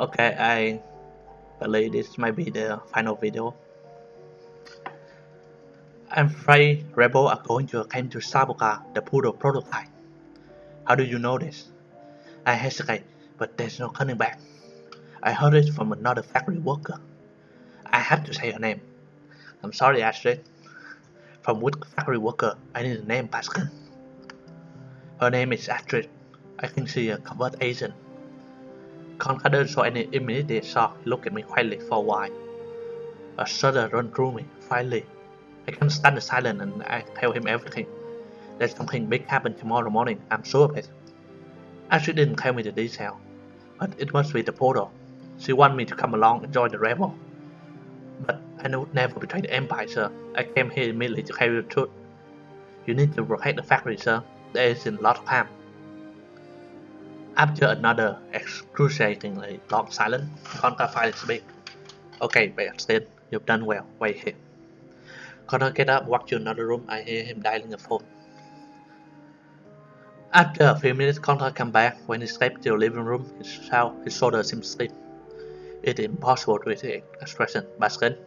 Okay, I believe this might be the final video. I'm afraid Rebel are going to attempt to sabotage the Poodle prototype. How do you know this? I hesitate, but there's no turning back. I heard it from another factory worker. I have to say her name. I'm sorry, Astrid. From which factory worker? I need a name, Pascal. Her name is Astrid. I think she's a covert agent. Concader saw an immediate shock. He looked at me quietly for a while. A shudder ran through me. Finally, I can't stand the silence and I tell him everything. There's something big happen tomorrow morning, I'm sure of it. Astrid didn't tell me the detail, but it must be the portal. She wanted me to come along and join the rebel. But I would never betray the Empire, sir. I came here immediately to carry the truth. You need to protect the factory, sir. There is a lot of harm. After another excruciatingly long silence, Conca finally speaks. Okay, Backstein, you've done well. Wait here. Connor get up, walk to another room. I hear him dialing the phone. After a few minutes, Connor comes back. When he steps to the living room, his shoulders seem stiff. It is impossible to read the expression. Baskin,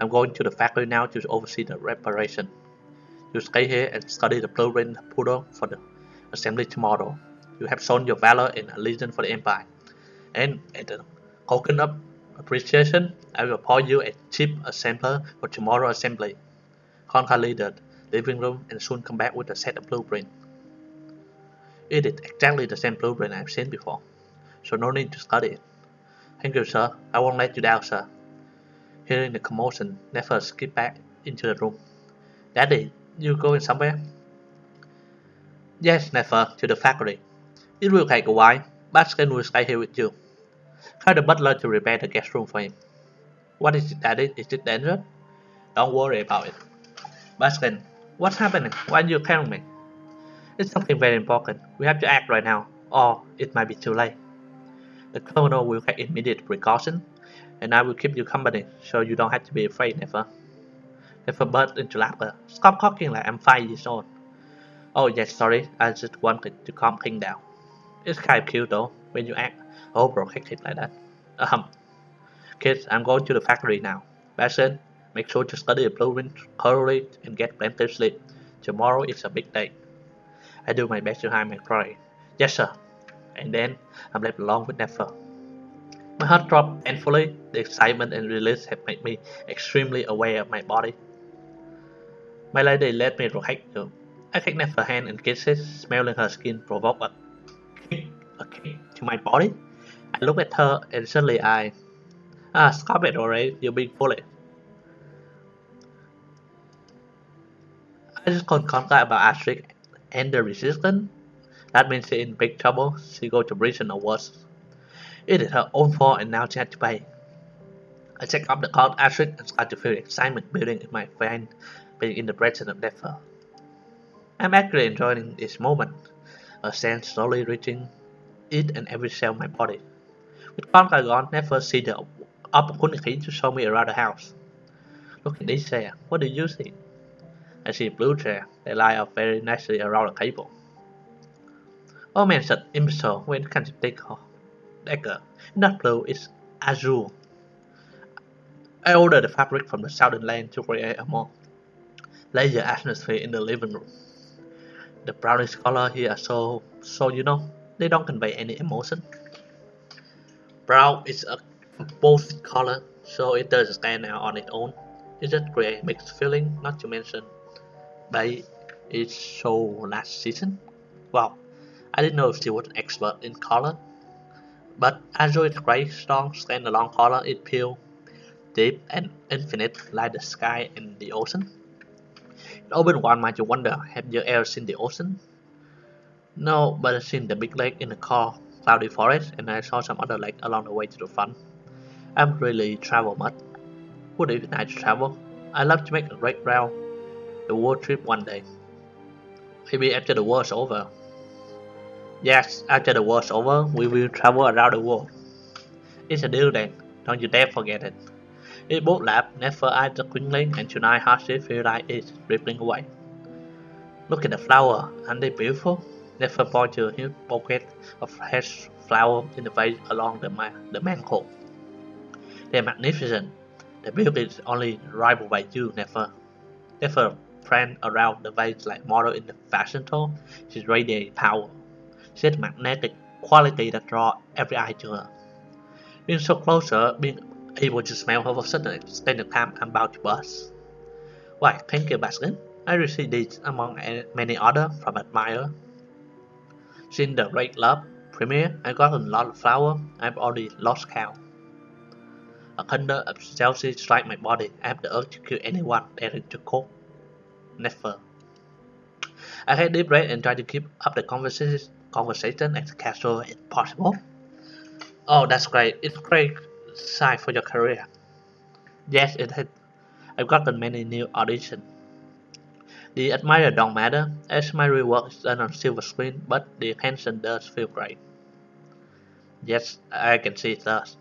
I'm going to the factory now to oversee the reparation. You stay here and study the blueprint poodle for the assembly tomorrow. You have shown your valor and allegiance for the Empire. And as a token of appreciation, I will appoint you a chief assembler for tomorrow's assembly. Conca leaves the living room and soon come back with a set of blueprints. It is exactly the same blueprint I have seen before, so no need to study it. Thank you, sir. I won't let you down, sir. Hearing the commotion, Nefer skipped back into the room. Daddy, you going somewhere? Yes, Nefer, to the factory. It will take a while. Baskin will stay here with you. Tell the butler to repair the guest room for him. What is it, Daddy? Is it dangerous? Don't worry about it. Baskin, what's happening? Why are you telling me? It's something very important. We have to act right now, or it might be too late. The colonel will take immediate precaution, and I will keep you company, so you don't have to be afraid, Nefer. Nefer burst into laughter. Stop talking like I'm 5 years old. Oh yes, sorry, I just wanted to calm things down. It's kind of cute though, when you act overprotective like that. Kids, I'm going to the factory now. Bastion, make sure to study the blueprint thoroughly and get plenty of sleep. Tomorrow is a big day. I do my best to hide my pride. Yes, sir. And then I'm left alone with Nefer. My heart dropped painfully. The excitement and release have made me extremely aware of my body. My lady let me protect you. I take Nefer's hand and kisses, smelling her skin provoke a kick to my body. I look at her and suddenly stop it already, you're being foolish. I just can't contact about Astrid and the resistance. That means she's in big trouble. She go to prison or worse. It is her own fault and now she has to pay. I check up the card Astrid and start to feel excitement building in my veins being in the presence of Nefer. I'm actually enjoying this moment, a sense slowly reaching each and every cell of my body. With Conca gone, Nefer see the opportunity to show me around the house. Look at this chair. What do you see? I see a blue chair. They lie up very nicely around the table. Oh man, such imbecile. When can you take her? Dagger. Not blue, it's azure. I ordered the fabric from the southern land to create a more layer atmosphere in the living room. The brownish color here are so they don't convey any emotion. Brown is a composite color, so it doesn't stand out on its own. It just creates mixed feeling, not to mention beige is so last season. Wow, I didn't know she was an expert in color. But azure is great, strong, stand-alone color. It pure, deep, and infinite, like the sky and the ocean. It opened one mind to wonder, have you ever seen the ocean? No, but I've seen the big lake in the cloudy forest, and I saw some other lake along the way to the front. I haven't really traveled much. Would it be nice to travel? I'd love to make a great round the world trip one day. Maybe after the war's over. Yes, after the war's over, we will travel around the world. It's a deal then, don't you dare forget it. It both laughed, Nefer eyed the twinkling, and tonight hardship feel like it's rippling away. Look at the flower, aren't they beautiful? Nefer pointed to a huge bouquet of fresh flowers in the vase along the manhole. They're magnificent. The beauty is only rivaled by you, never ran around the vase like model in the fashion show. She radiates power. She has magnetic quality that draws every eye to her. Being so close to her, being able to smell her for such an extended time, I'm about to bust. Why, thank you, Baskin. I received these among many others from admirers. Since the Great Love premiere, I got a lot of flowers. I've already lost count. A thunder of jealousy strikes my body. I have the urge to kill anyone daring to cook. Never. I take deep breath and try to keep up the conversation as casual as possible. Oh, that's great. It's a great sign for your career. Yes, it is. I've gotten many new auditions. The admirer don't matter, as my real work is done on silver screen, but the attention does feel great. Yes, I can see it does.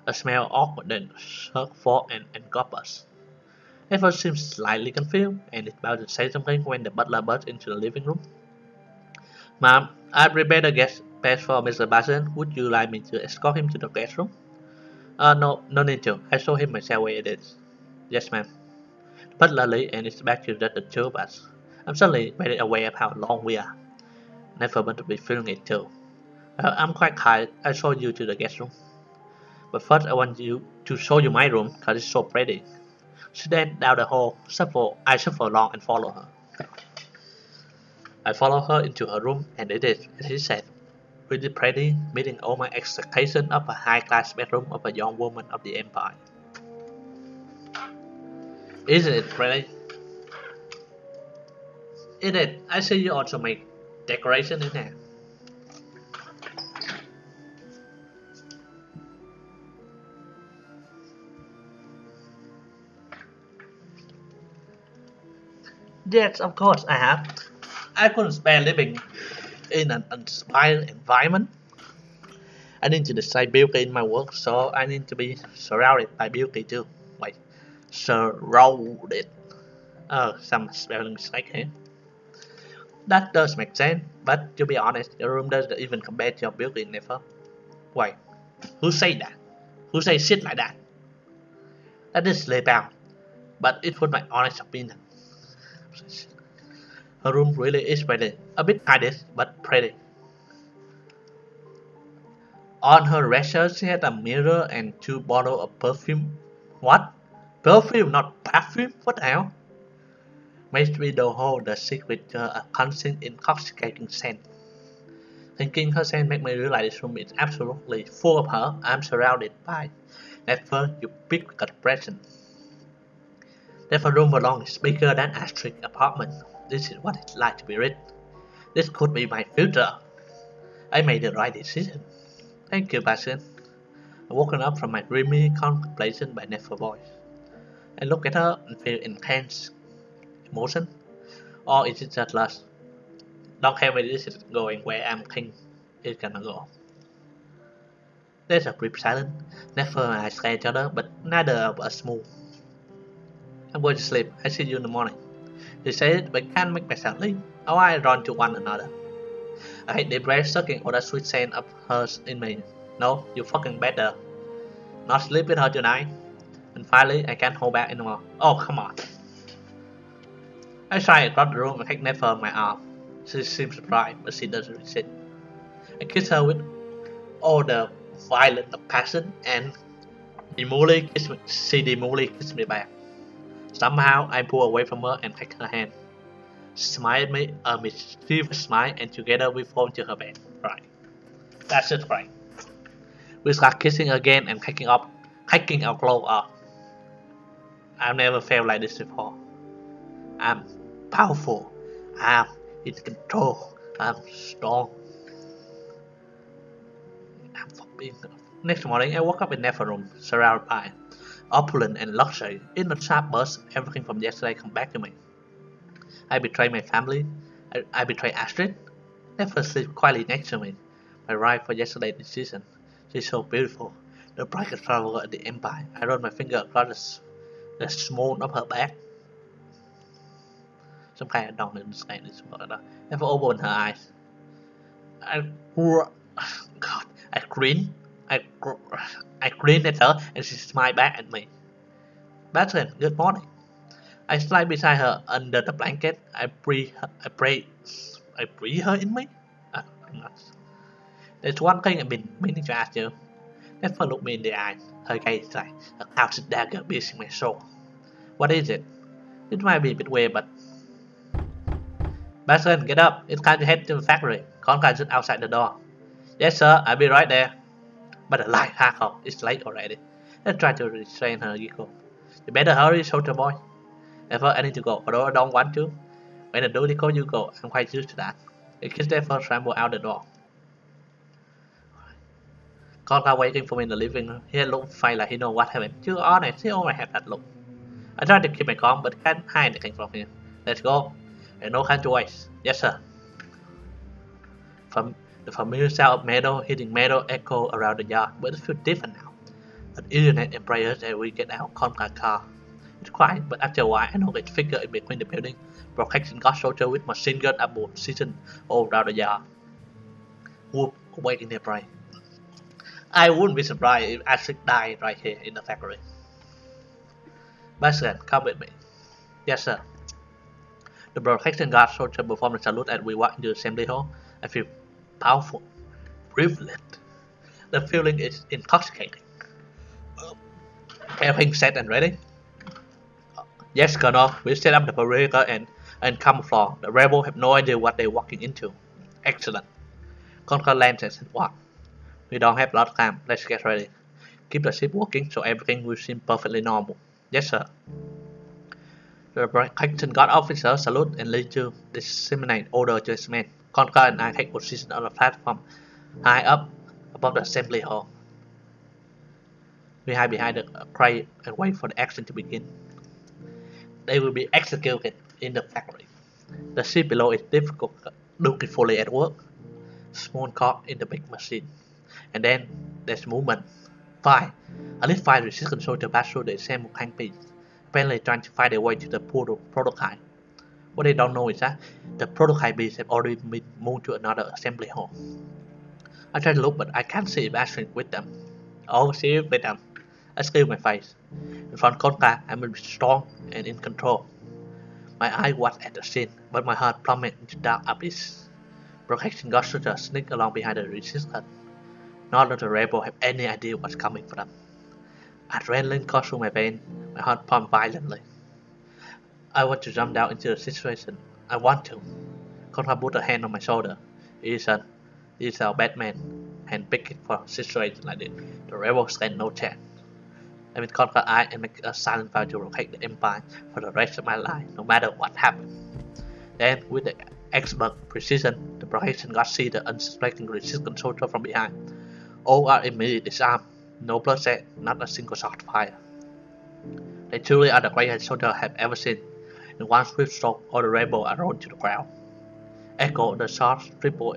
A smell awkward then shook for and gobbers. Everyone seems slightly confused, and is about to say something when the butler bursts into the living room. Ma'am, I prepared a guest pass for Mr. Basin. Would you like me to escort him to the guest room? No need to. I saw him myself where it is. Yes, ma'am. The butler leaves and is back to the two of us. I'm suddenly very aware of how long we are. Never want to be feeling it too. I'm quite tired. I saw you to the guest room. But first I want you to show you my room, cause it's so pretty. She then down the hall. I shuffle along and follow her. I follow her into her room, and it is, as she said, really pretty, meeting all my expectations of a high-class bedroom of a young woman of the empire. Isn't it pretty? It is. I see you also make decoration in there. Yes, of course I have. I couldn't spare living in an uninspired environment. I need to decide beauty in my work, so I need to be surrounded by beauty too. Wait, surrounded. Oh, some spelling mistake here. That does make sense, but to be honest, your room doesn't even compare to your beauty, never. Wait, who say that? Who say shit like that? That is slip out, but it was my honest opinion. Her room really is pretty, a bit tidy, but pretty. On her dresser, she had a mirror and two bottles of perfume. What? Perfume, not perfume? What the hell? Maybe the hold the secret to a constant intoxicating scent. Thinking her scent made me realize this room is absolutely full of her. I'm surrounded by. Never you pick a present. Never room belongs is bigger than Astrid's apartment. This is what it's like to be rich. This could be my future. I made the right decision. Thank you, Basil. I woken up from my dreamy contemplation by Nefer's voice. I look at her and feel intense emotion. Or is it just lust? Don't care where this is going, where I'm thinking it's gonna go. There's a brief silence. Nefer and I stare at each other, but neither of us move. I'm going to sleep. I see you in the morning. She said, but can't make myself leave. Our eyes run to one another. I hate the breath sucking all the sweet scent of hers in me. No, you fucking better not sleep with her tonight. And finally, I can't hold back anymore. Oh, come on. I try across the room and take Nefer on my arm. She seems surprised, but she doesn't resist. I kiss her with all the violence of passion, and she immediately kissed me back. Somehow, I pull away from her and take her hand. She smiled at me a mischievous smile, and together we fall into her bed. Right. That's just right. We start kissing again and taking our clothes off. I've never felt like this before. I'm powerful. I'm in control. I'm strong. I'm fucking. Next morning, I woke up in Nefer's room, surrounded by opulence and luxury. In a sharp burst, everything from yesterday come back to me. I betrayed my family. I betrayed Astrid. Nefer sleeps quietly next to me. My right for yesterday's decision. She's so beautiful. The brightest flower of the empire. I run my finger across the smooth of her back. Some kind of don't understand this word. Never opened her eyes. I God, I grinned. I, I grinned at her and she smiled back at me. Batson, good morning. I slide beside her under the blanket. I breathe her in me. I'm not. There's one thing I've been meaning to ask you. Never look me in the eye. Her gaze like a couched dagger piercing my soul. What is it? It might be a bit weird, but Batson, get up. It's time to head to the factory. Conrad stood outside the door. Yes, sir. I'll be right there. But the light cackled. It's late already. Let's try to restrain her giggle. You better hurry, soldier boy. Therefore, I need to go, although I don't want to. When the duty calls you go, I'm quite used to that. The kids therefore scrambled out the door. Conrad waiting for me in the living room. He had looked fine like he know what happened. To be honest, he always had that look. I tried to keep my calm, but can't hide anything from him. Let's go. And no time to waste. Yes, sir. From the familiar sound of metal hitting metal echo around the yard, but it feels different now. An internet embraces as we get out Conrad's car. It's quiet, but after a while, I notice a figure in between the building, protecting God's soldier with machine gun about season all around the yard. Whoop, waiting nearby. I wouldn't be surprised if Ashik died right here in the factory. Bastion, come with me. Yes, sir. The protection guard soldier performed a salute as we walk into the assembly hall. I feel powerful, privileged. The feeling is intoxicating. Everything set and ready? Yes, Colonel. We set up the perimeter and camouflage. The rebels have no idea what they're walking into. Excellent. Conquer lands and what? We don't have a lot of time. Let's get ready. Keep the ship working so everything will seem perfectly normal. Yes, sir. The protection guard officer salute and lead to disseminate order to his men. Conquer and I take position on the platform high up above the assembly hall. We hide behind the crate and wait for the action to begin. They will be executed in the factory. The ship below is difficult, dutifully at work. Small cog in the big machine. And then there's movement. At least 5 resistance soldiers pass through the assembly tank piece, apparently trying to find their way to the prototype. What they don't know is that the prototype bees have already been moved to another assembly hall. I try to look, but I can't see Bastard with them. Oh, see with them. I screw my face. In front of Conca, I'm strong and in control. My eye was at the scene, but my heart plummeted into dark abyss. Protection guard soldiers sneak along behind the resistance. None of the rebels have any idea what's coming for them. Adrenaline coursed through my veins. My heart pumped violently. I want to jump down into the situation. I want to. Conrad put a hand on my shoulder. Ethan, he's our Batman. Handpicked it for a situation like this. The rebels stand no chance. I will conquer I and make a silent vow to protect the Empire for the rest of my life, no matter what happens. Then, with the expert precision, the protection guard see the unsuspecting resistance soldier from behind. All are immediately disarmed. No bloodshed, not a single shot fired. They truly are the greatest soldiers I have ever seen. In one swift stroke, all the rebels are rolled to the ground. Echo the shots triple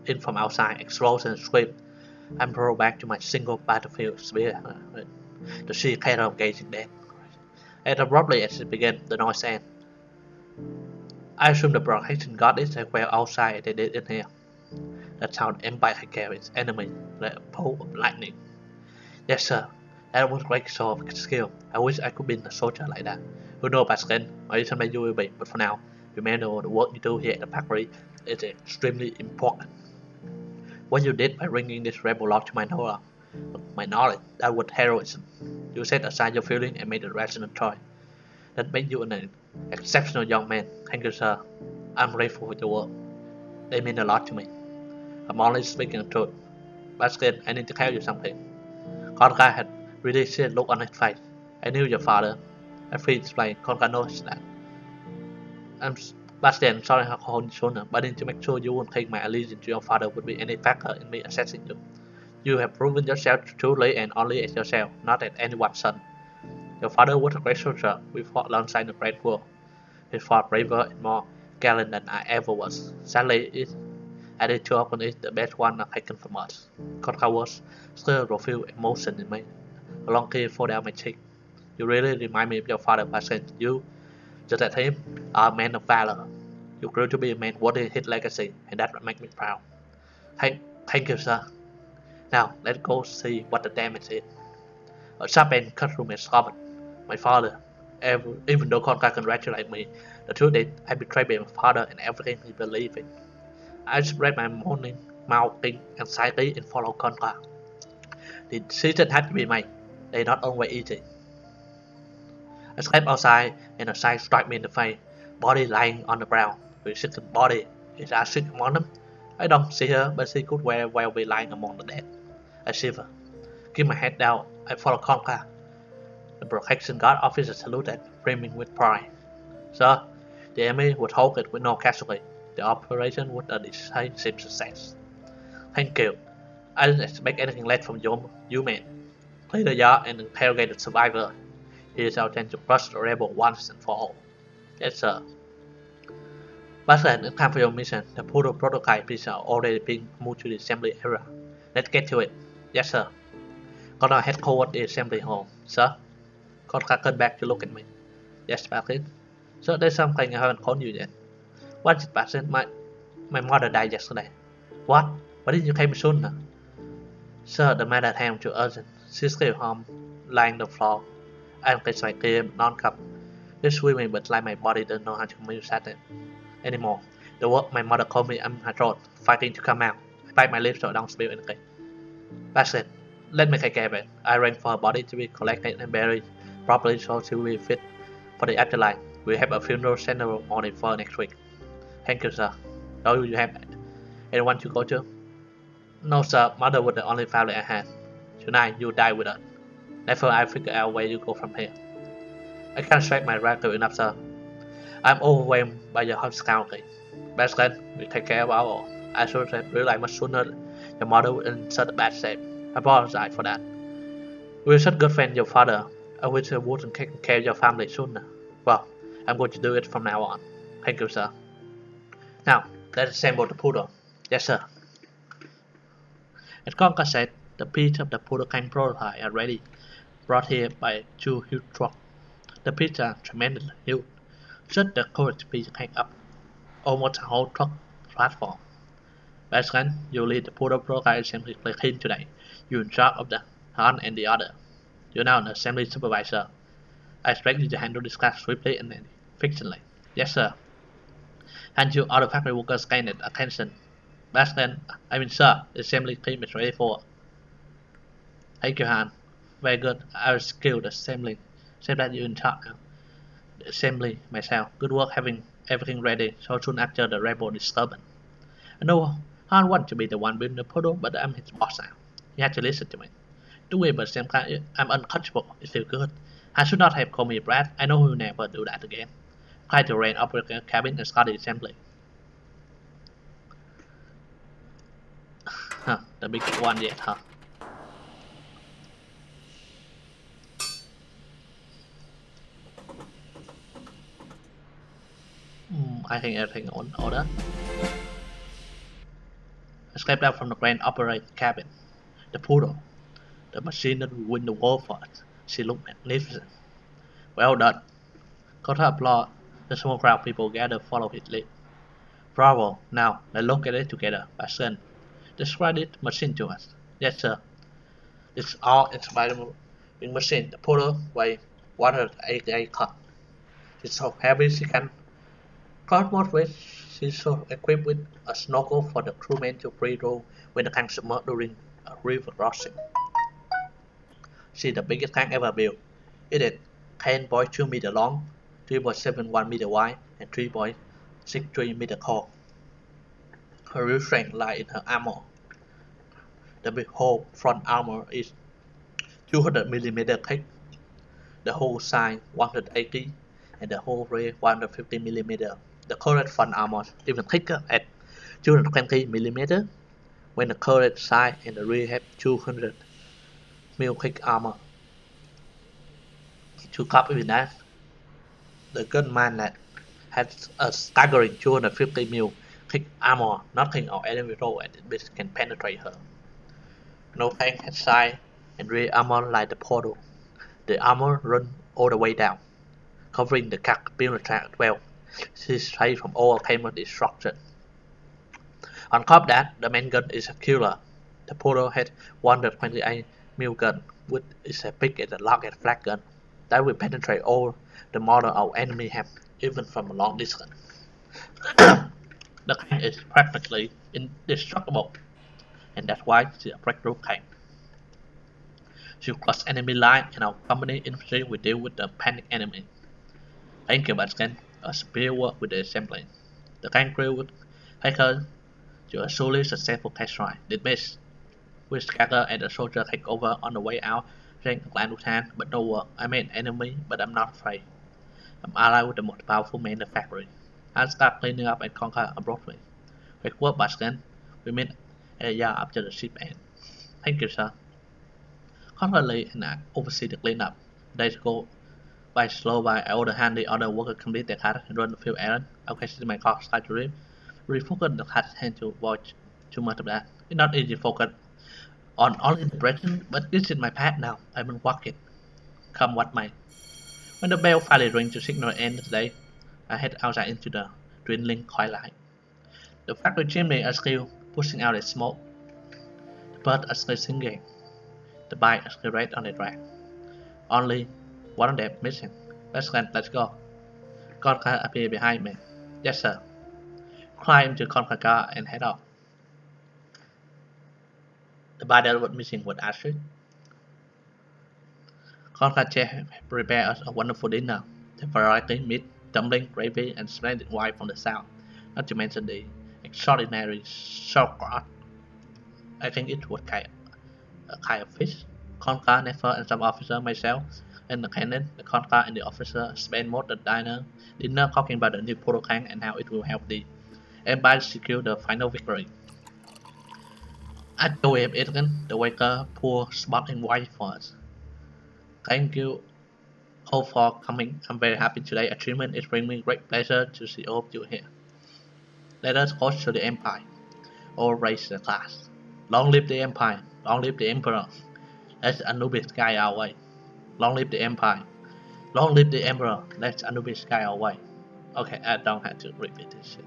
in from outside, explosion scream. I'm rolled back to my single battlefield sphere. The sheer terror of gazing death. And abruptly as it began, the noise ended. I assume the protection guard is as well outside as they did in here. That's how the Empire carries enemy like a bolt of lightning. Yes, sir. That was a great show of skill. I wish I could be a soldier like that. Who knows, Pascal? Maybe someday you will be, but for now, remember the work you do here at the factory is extremely important. What you did by bringing this rebel lord to my knowledge, that was heroism. You set aside your feelings and made a rational choice. That made you an exceptional young man. Thank you, sir. I'm grateful for your work. They mean a lot to me. I'm only speaking the truth. Pascal, I need to tell you something. Conrad had really serious look on his face. I knew your father. I freely explained. Conrad knows that. Bastian, sorry I called you sooner, but I need to make sure you won't think my allegiance to your father would be any factor in me assessing you. You have proven yourself truly and only as yourself, not as anyone's son. Your father was a great soldier. We fought alongside the Great War. He fought braver and more gallant than I ever was. Sadly, it too often is the best one taken from us. Conrad was still revealed emotion in me. A long tear fall down my cheek. You really remind me of your father, Bastian. You, just as him, are a man of valor. You grew to be a man worthy his legacy, and that makes me proud. Thank Thank you, sir. Now, let's go see what the damage is. A sharp end cut through my stomach. My father, even though Conca congratulated me, the truth is I betrayed my father and everything he believed in. I spread my morning mounting anxiety and followed Conca. The decision had to be made. They not always easy. I stepped outside and a sight struck me in the face. Body lying on the ground. Restricted body. Is Ashik among them? I don't see her, but she could very well be lying among the dead. I shiver. Keep my head down. I follow Conca. The protection guard officer saluted, brimming with pride. Sir, the enemy would hold it with no casualty. The operation was a decisive success. Thank you. I didn't expect anything less from you men. Clear the yard and interrogate the survivor. It is our chance to crush the rebel once and for all. Yes, sir. Battlefield, it's time for your mission. The prototype is already being moved to the assembly area. Let's get to it. Yes, sir. Got our headquarters the assembly hall. Sir? Conca turned back to look at me. Yes, Patrick. Sir, there's something I haven't told you yet. What is it, Patrick? My mother died yesterday. What? Why didn't you come sooner? Sir, the matter at hand too urgent. She's still home, lying on the floor. I don't get my clear, non-cup. This swimming, but like my body doesn't know how to communicate it anymore. The word my mother called me in her throat, fighting to come out. I bite my lips so I don't spill anything. Patrick, let me take care of it. I arrange for her body to be collected and buried properly so she will be fit for the afterlife. We'll have a funeral ceremony for next week. Thank you, sir. Do you have anyone to go to? No, sir. Mother was the only family I had. Tonight, you die with us. Therefore, I figure out where you go from here. I can't strike my record enough, sir. I'm overwhelmed by your hospitality. Best friend, we take care of our own. I should have realized much sooner your mother was in such a bad shape. I apologize for that. We're such good friends, your father. I wish I wouldn't take care of your family sooner. Well, I'm going to do it from now on. Thank you, sir. Now, let's assemble the poodle. Yes, sir. As Conca said, the pieces of the poodle can prototype are ready, brought here by 2 huge trucks. The pieces are tremendously huge. Just the courage piece hang up almost a whole truck platform. Best friend, you lead the poodle prototype assembly clean today. You're in charge of the one and the other. You're now an assembly supervisor. I expect you to handle this class swiftly and efficiently. Yes, sir. Hand you other factory workers scan it. Attention. Best friend, sir, the assembly team is ready for. Thank you, Han. Very good. I will skill the assembly. Say that you're in charge now. The assembly myself. Good work having everything ready so soon after the rebel disturbance. I know Han wants to be the one building the poodle, but I'm his boss now. He has to listen to me. Do we, but same time, I'm untouchable. It feels good. Han should not have called me Brad. I know he'll never do that again. Try to rain up the cabin and start the assembly. Huh, the big one yet, huh? I think everything on order. I stepped out from the grand operating cabin. The poodle. The machine that will win the war for us. She looked magnificent. Well done. Got her applaud. The small crowd of people gathered follow his lead. Bravo. Now, let's look at it together. Bastion. Describe this machine to us. Yes, sir. It's all inspiring machine. The poodle weighs 188 tons. It's so heavy she can cross most weight. She's so equipped with a snorkel for the crewmen to breathe through when the tank submerged during a river crossing. She's the biggest tank ever built. It is 10.2 meters long, 3.71 meters wide, and 3.63 meters tall. Her real strength lies in her armor. The whole front armor is 200 millimeters thick, the whole side 180, and the whole rear 150 millimeters. The current front armor is even thicker at 220 millimeters, when the current side and the rear have 200 mm thick armor. To copy with that, the gunman has a staggering 250 mm thick armor. Nothing or enemy role at its base can penetrate her. No tank has side and rear armor like the portal. The armor runs all the way down, covering the capability track as well. She is safe from all camo destruction. On top of that, the main gun is a killer. The Polo had 128 mil gun, which is as big as a rocket flag gun that will penetrate all the model our enemy have, even from a long distance. The tank is practically indestructible, and that's why it's a breakthrough tank. She cross enemy line, and our company infantry will deal with the panic enemy. Thank you, Baskin. A superior work with the assembly. The tank crew would take her to a solely successful test ride. Did miss. We scatter and the soldier take over on the way out, saying Clan Lutan, but no work. I made an enemy, but I'm not afraid. I'm allied with the most powerful man in the factory. I'll start cleaning up and conquer abruptly. Great work, Baskin. We meet at a yard after the ship ends. Thank you, sir. Constantly and I oversee the cleanup. Days go by slow by I order hand the other worker complete their task and run a few errands. Occasionally my car starts to refocus the task hand to watch too much of that. It's not easy to focus on only the direction, but this is my path now. I've been walking. Come what may. When the bell finally rings to signal the end of the day, I head outside into the dwindling twilight. The factory chimney are still pushing out its smoke. The birds are still singing. The bikes are still red on the track. Only one of them missing. Let's go. Conca appeared behind me. Yes, sir. Climb into Conca's car and head off. The bike that was missing was Astrid. Conca chef prepared us a wonderful dinner. The variety meat, dumpling, gravy, and splendid wine from the south. Not to mention the extraordinary sauerkraut. I think it was a kind of fish. Conca, Nefer, and some officer, myself, and the cannon, the Conca, and the officer spent most of the dinner talking about the new Polo tank and how it will help the Empire secure the final victory. After we have eaten, the waiter poured sparkling wine for us. Thank you all for coming. I'm very happy today. Achievement is bringing me great pleasure to see all of you here. Let us go to the Empire. All raise the glass. Long live the Empire. Long live the Emperor. Let Anubis guide our way. Long live the Empire. Long live the Emperor. Let Anubis guide our way. Okay, I don't have to repeat this shit.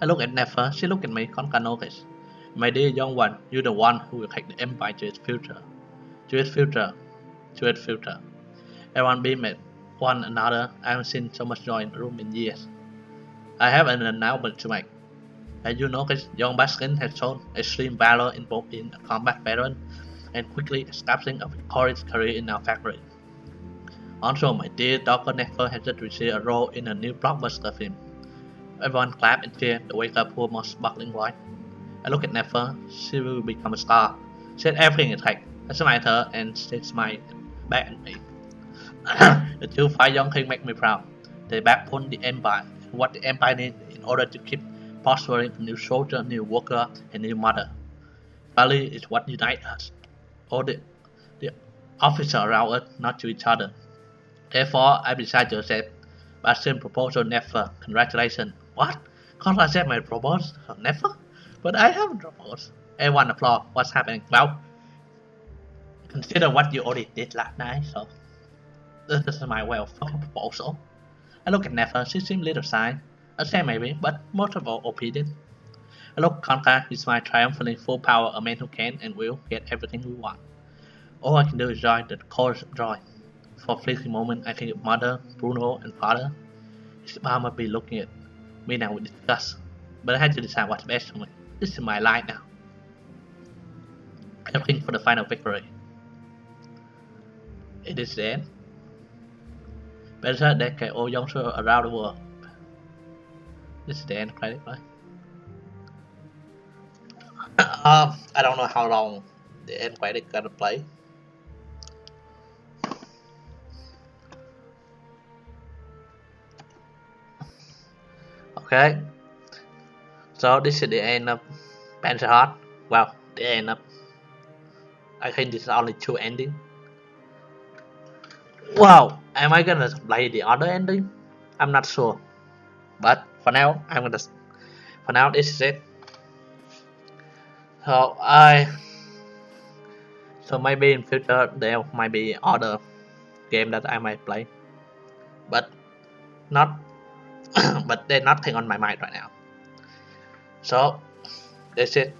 I look at Nefer. She looked at me. Conca noticed. My dear young one, you're the one who will take the Empire to its future. To its future. To its future. Everyone beamed at one another. I haven't seen so much joy in the room in years. I have an announcement to make. As you notice, young Baskin has shown extreme valor in both being a combat veteran and quickly establishing a victorious career in our factory. Also, my dear Dr. Nefer has just received a role in a new blockbuster film. Everyone clapped and cheered. The waiter poured more sparkling wine. I look at Nefer. She will become a star. She had everything it takes. I smile at her and she smiled back at me. The two fine young things make me proud. They backbone the Empire and what the Empire needs in order to keep prospering a new soldier, new worker, and new mother. Value is what unites us. All the officers around us, not to each other. Therefore, I decided to accept Bastion's proposal. Never. Congratulations. What? Can't I accept my proposal? Never? But I haven't proposed. Everyone applaud. What's happening? Well, consider what you already did last night, so this is my way of fucking proposal. I look at Nefer. She seemed little shy. I say maybe, but most of all opinion. I look at Conca. He smiled triumphantly, full power, a man who can and will get everything we want. All I can do is join the chorus of joy. For a fleeting moment, I think of mother, Bruno, and father. His mom must be looking at me now with disgust. But I had to decide what's best for me. This is my life now. Everything for the final victory. It is the end. Better than can all young soldiers around the world. This is the end credit, right? I don't know how long the end credit gonna play. Okay, so this is the end of Panzer Hearts. Well, the end of. I think this is only two endings. Wow, am I gonna play the other ending? I'm not sure, but for now, I'm gonna. For now, this is it. So so maybe in future there might be other game that I might play, but not. But there's nothing on my mind right now. So that's it.